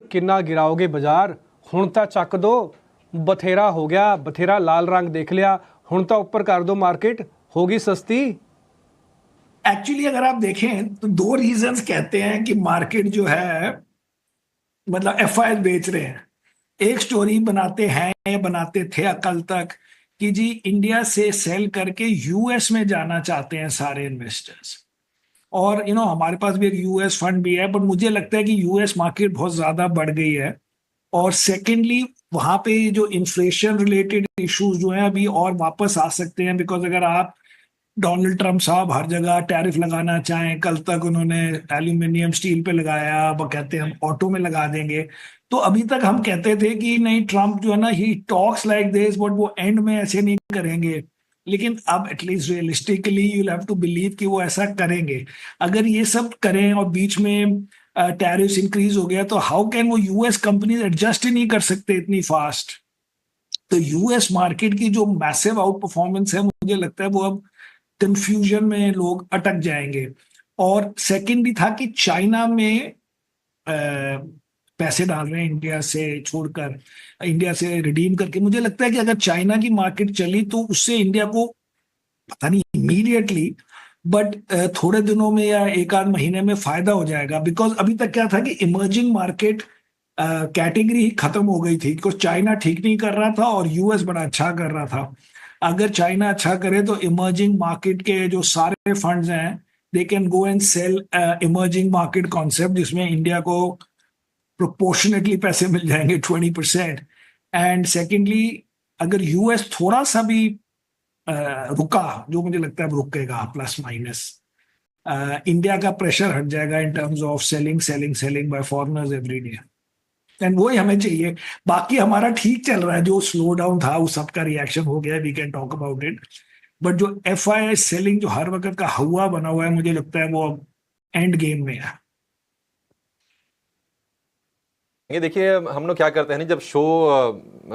ਕਿੰਨਾ ਗਿਰਾਓਗੇ ਬਾਜ਼ਾਰ, ਹੁਣ ਤਾਂ ਚੱਕ ਦੋ, ਬਥੇਰਾ ਹੋ ਗਿਆ, ਬਥੇਰਾ ਲਾਲ रंग देख लिया, ਹੁਣ ਤਾਂ ऊपर कर दो, मार्केट होगी सस्ती। एक्चुअली अगर आप देखें तो दो रीजंस कहते हैं कि मार्केट जो है, मतलब एफआई बेच रहे हैं। एक स्टोरी बनाते हैं या बनाते थे कल तक कि जी इंडिया से सेल करके यूएस में जाना चाहते हैं सारे इन्वेस्टर्स। और हमारे पास भी एक यूएस फंड भी है, बट मुझे लगता है कि यूएस मार्केट बहुत ज्यादा बढ़ गई है। और सेकेंडली वहां पे जो इन्फ्लेशन रिलेटेड इश्यूज जो हैं अभी और वापस आ सकते हैं, बिकॉज अगर आप डोनाल्ड ट्रंप साहब हर जगह टैरिफ लगाना चाहें, कल तक उन्होंने एल्यूमिनियम स्टील पे लगाया, वो कहते हैं हम ऑटो में लगा देंगे। तो अभी तक हम कहते थे कि नहीं, ट्रंप जो है ना, he talks like this, but वो एंड में ऐसे नहीं करेंगे। लेकिन अब at least realistically you have to believe कि वो ऐसा करेंगे। अगर ये सब करें और बीच में टैरिफ इंक्रीज हो गया, तो हाउ कैन वो यूएस कंपनीज एडजस्ट ही नहीं कर सकते इतनी फास्ट। तो यूएस मार्केट की जो मैसिव आउट परफॉर्मेंस है, मुझे लगता है वो अब कंफ्यूजन में लोग अटक जाएंगे। और सेकंड भी था कि चाइना में पैसे डाल रहे हैं इंडिया से छोड़कर, इंडिया से रिडीम करके। मुझे लगता है कि अगर चाइना की मार्केट चली तो उससे इंडिया को, पता नहीं इमीडिएटली, बट थोड़े दिनों में या एक आध महीने में फायदा हो जाएगा। बिकॉज अभी तक क्या था कि इमर्जिंग मार्केट कैटेगरी ही खत्म हो गई थी, बिकॉज चाइना ठीक नहीं कर रहा था और यूएस बड़ा अच्छा कर रहा था। अगर चाइना अच्छा करे तो इमर्जिंग मार्केट के जो सारे फंड्स हैं, they can go and sell emerging market concept, जिसमें इंडिया को प्रोपोर्शनेटली पैसे मिल जाएंगे 20%। एंड सेकेंडली, अगर यूएस थोड़ा सा भी रुका, जो मुझे लगता है अब रुकेगा प्लस माइनस, इंडिया का प्रेशर हट जाएगा in terms of selling selling selling bye foreigners every day. And वही हमें चाहिए। बाकी हमारा ठीक चल रहा है, जो स्लो डाउन था उस सबका रिएक्शन हो गया, we can talk about it. But जो एफ आई आई सेलिंग जो हर वक्त का हवा बना हुआ है, मुझे लगता है वो अब एंड गेम में है। ये देखिए, हम लोग क्या करते हैं ना, जब शो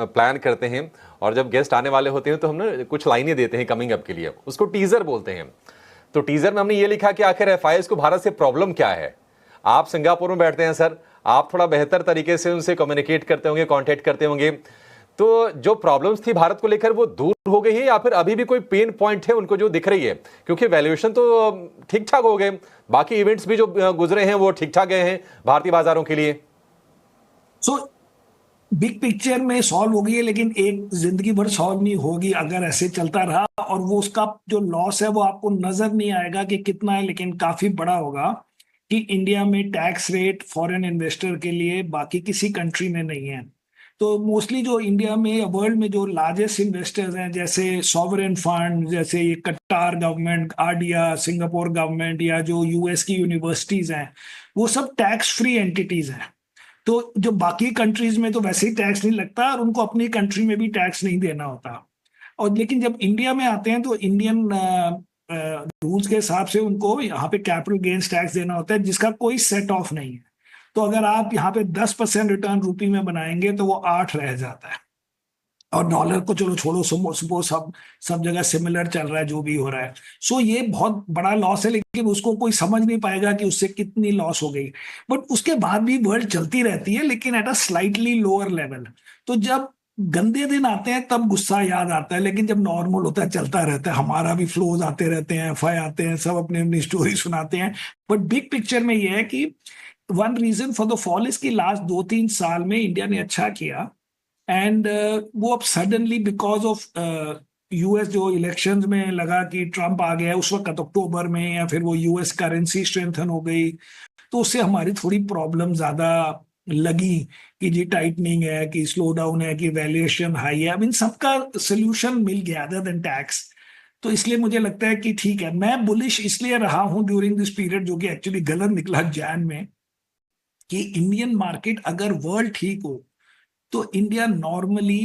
प्लान करते हैं और जब गेस्ट आने वाले होते हैं तो हम ना कुछ लाइनें देते हैं कमिंग अप के लिए, उसको टीजर बोलते हैं। तो टीजर में हमने ये लिखा कि आखिर एफआईएस को भारत से प्रॉब्लम क्या है। आप सिंगापुर में बैठते हैं सर, आप थोड़ा बेहतर तरीके से उनसे कम्युनिकेट करते होंगे, कॉन्टेक्ट करते होंगे। तो जो प्रॉब्लम्स थी भारत को लेकर वो दूर हो गई है या फिर अभी भी कोई पेन पॉइंट है उनको जो दिख रही है? क्योंकि वैल्यूएशन तो ठीक ठाक हो गए, बाकी इवेंट्स भी जो गुजरे हैं वो ठीक ठाक गए हैं भारतीय बाजारों के लिए। सो बिग पिक्चर में सॉल्व हो गई है, लेकिन एक जिंदगी भर सॉल्व नहीं होगी अगर ऐसे चलता रहा। और वो उसका जो लॉस है वो आपको नजर नहीं आएगा कि कितना है, लेकिन काफी बड़ा होगा। कि इंडिया में टैक्स रेट फॉरेन इन्वेस्टर के लिए बाकी किसी कंट्री में नहीं है। तो मोस्टली जो इंडिया में, वर्ल्ड में जो लार्जेस्ट इन्वेस्टर्स हैं, जैसे सॉवरेन फंड, जैसे ये कटार गवर्नमेंट, आरडिया, सिंगापुर गवर्नमेंट, या जो यूएस की यूनिवर्सिटीज हैं, वो सब टैक्स फ्री एंटिटीज हैं। तो जो बाकी कंट्रीज में तो वैसे ही टैक्स नहीं लगता, और उनको अपनी कंट्री में भी टैक्स नहीं देना होता। और लेकिन जब इंडिया में आते हैं तो इंडियन रूल्स के हिसाब से उनको यहाँ पे कैपिटल गेन्स टैक्स देना होता है, जिसका कोई सेट ऑफ नहीं है। तो अगर आप यहाँ पे 10% रिटर्न रुपी में बनाएंगे तो वो 8 रह जाता है। और डॉलर को चलो छोड़ो, सपोज सब जगह सिमिलर चल रहा है जो भी हो रहा है। सो ये बहुत बड़ा लॉस है, लेकिन उसको कोई समझ नहीं पाएगा कि उससे कितनी लॉस हो गई। बट उसके बाद भी वर्ल्ड चलती रहती है, लेकिन at a slightly lower level. तो जब गंदे दिन आते हैं तब गुस्सा याद आता है, लेकिन जब नॉर्मल होता है, चलता रहता है, हमारा भी फ्लोज आते रहते हैं, एफआई आते हैं, सब अपनी अपनी स्टोरी सुनाते हैं। बट बिग पिक्चर में ये है कि one reason for the fall is कि लास्ट 2-3 साल में इंडिया ने अच्छा किया। एंड वो अब सडनली बिकॉज ऑफ यूएस जो इलेक्शंस में लगा कि ट्रंप आ गया उस वक्त अक्टूबर में, या फिर वो यूएस करेंसी स्ट्रेंथन हो गई, तो उससे हमारी थोड़ी प्रॉब्लम ज्यादा लगी कि जी टाइटनिंग है, कि स्लो डाउन है, कि वैल्यूएशन हाई है। अब इन सबका सोल्यूशन मिल गया अदर देन टैक्स। तो इसलिए मुझे लगता है कि ठीक है। मैं बुलिश इसलिए रहा हूं ड्यूरिंग दिस पीरियड, जो कि एक्चुअली गलत निकला जैन में, कि इंडियन मार्केट अगर वर्ल्ड ठीक हो तो इंडिया नॉर्मली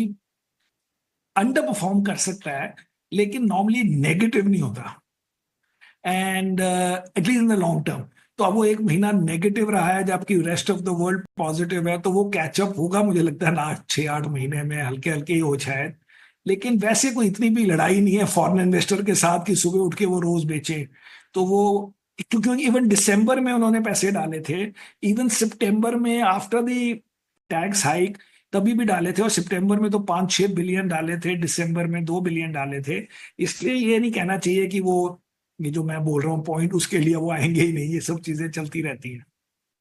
अंडर परफॉर्म कर सकता है, लेकिन नॉर्मली नेगेटिव नहीं होता, and at least in the long term. तो अब वो एक महीना नेगेटिव रहा है, जबकि rest of the world positive है, तो वो कैचअप होगा मुझे लगता है लास्ट 6-8 महीने में, हल्के हल्के ही हो शायद। लेकिन वैसे कोई इतनी भी लड़ाई नहीं है फॉरेन इन्वेस्टर के साथ कि सुबह उठ के वो रोज बेचे। तो वो क्योंकि इवन दिसंबर में उन्होंने पैसे डाले थे, इवन सितंबर में आफ्टर द टैक्स हाइक तभी भी डाले थे, और सितंबर में तो 5-6 बिलियन डाले थे, दिसंबर में 2 बिलियन डाले थे। इसलिए ये नहीं कहना चाहिए कि वो, ये जो मैं बोल रहा हूँ पॉइंट, उसके लिए वो आएंगे ही नहीं, ये सब चीजें चलती रहती हैं।